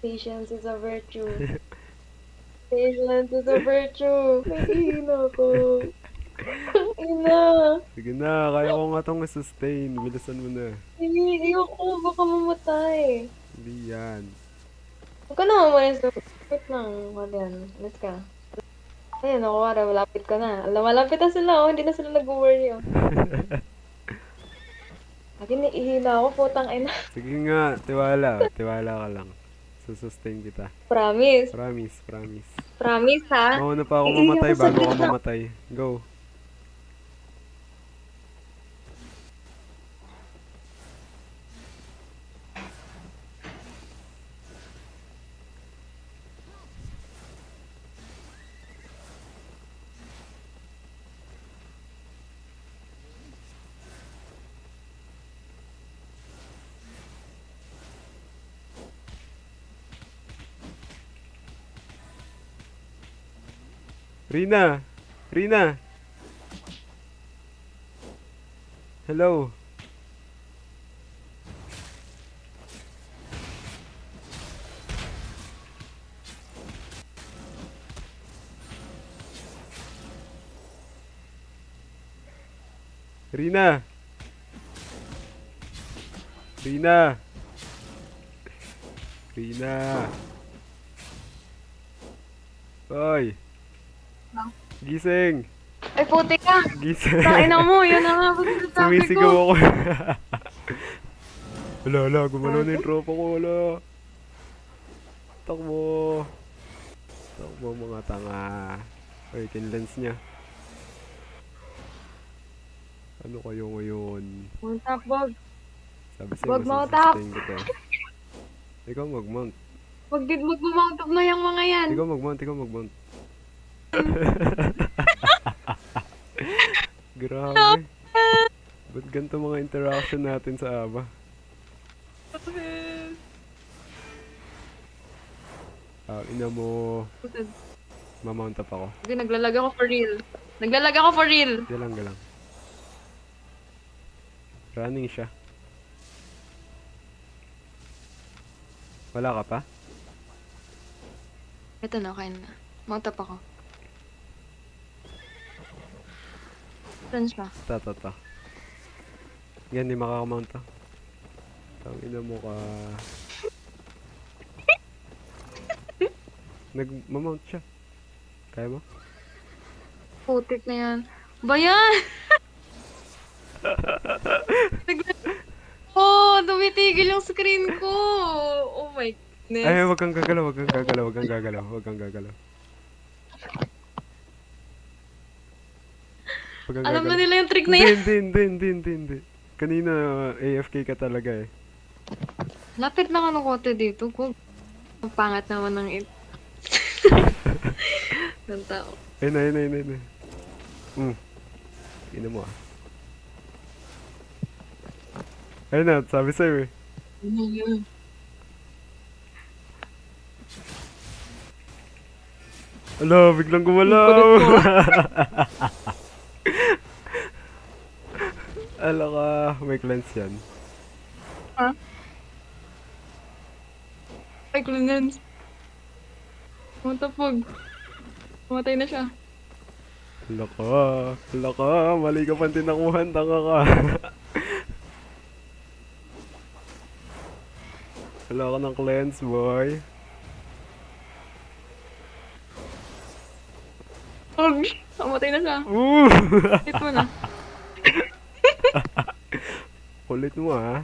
Patience is a virtue. Patience is a virtue. Nahihina ko. Ina. Sige na, kaya ko nga tong sustain. Bilisan mo na. Ayoko, baka mamatay. Hindi yan. Huwag ka na umalis. Wait lang. Wala yan. Let's ka. Ayun, ako wala. Malapit ka na. Alam, malapit na sila. Oh. Hindi na sila nag-worry. Oh. Akin, ihina ako. Putang ina. Sige nga, tiwala. Tiwala ka lang. Susustain kita. Promise. Promise, promise. Promise, ha? Mauna pa ako Iiyak mamatay ako sa bago ka gitna. mamatay. Go. Rina! Rina! Hello! Rina! Rina! Rina! Hoy! Gising! Ay, puti ka. Gising! Ina mo. Yun na nga. Sabi Sumisigaw ko. ako. Wala, gumalaw na yung tropa ko, wala. Takbo. Takbo mga tanga. Ay, kinlens niya. Ano kayo ngayon? Mount Bog. Sabi sa'yo, Wag mo tap. masusustain kita. Ikaw mag-mount. Wag din mag-mount up na yung mga yan. Ikaw mag-mount, ikaw mag-mount. Grabe. Ba't ganito mga interaction natin sa ABA? Ina mo, mamount up ako. Hindi, naglalag ako for real. Naglalag ako for real. Galang, galang. Running siya. Wala ka pa? Ito na, kain na. Mount up ako. Saan siya? Ta. Yan, di makakamount to. Tangina mo ka. Nag-mount siya. Kaya mo? Putik na yan. Bayan! Oh, tumitigil yung screen ko. Oh my goodness. Ay, wag kang gagalaw, wag kang gagalaw, wag kang gagalaw, wag kang gagalaw. Wag kang Alam na gagalaw. nila yung trick na yan. Hindi. Kanina, AFK ka talaga eh. Lapit lang ano kote dito. Kung ang pangat naman ng ng tao. Ayun. Ina mo ah. Ayun na, sabi sa'yo eh. Ala, biglang gumalaw. Kulit mo, Ala ka, may cleanse yan. Ha? Ay, cleanse. Matapog. Pumatay na siya. Ala ka, mali ka pang tinakuhan, tanga ka. Wala ka ng cleanse, boy. Pog! Pumatay na siya. Ooh! Hit mo na. Kulit mo ah.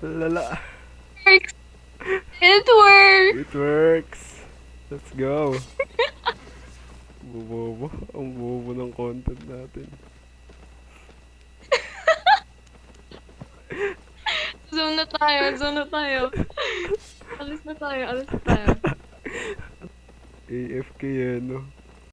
Lala. Works! It works! It works. Let's go. Bobo. Ang bobo ng content natin. Zoom na tayo. Alis na tayo. AFK yan, no?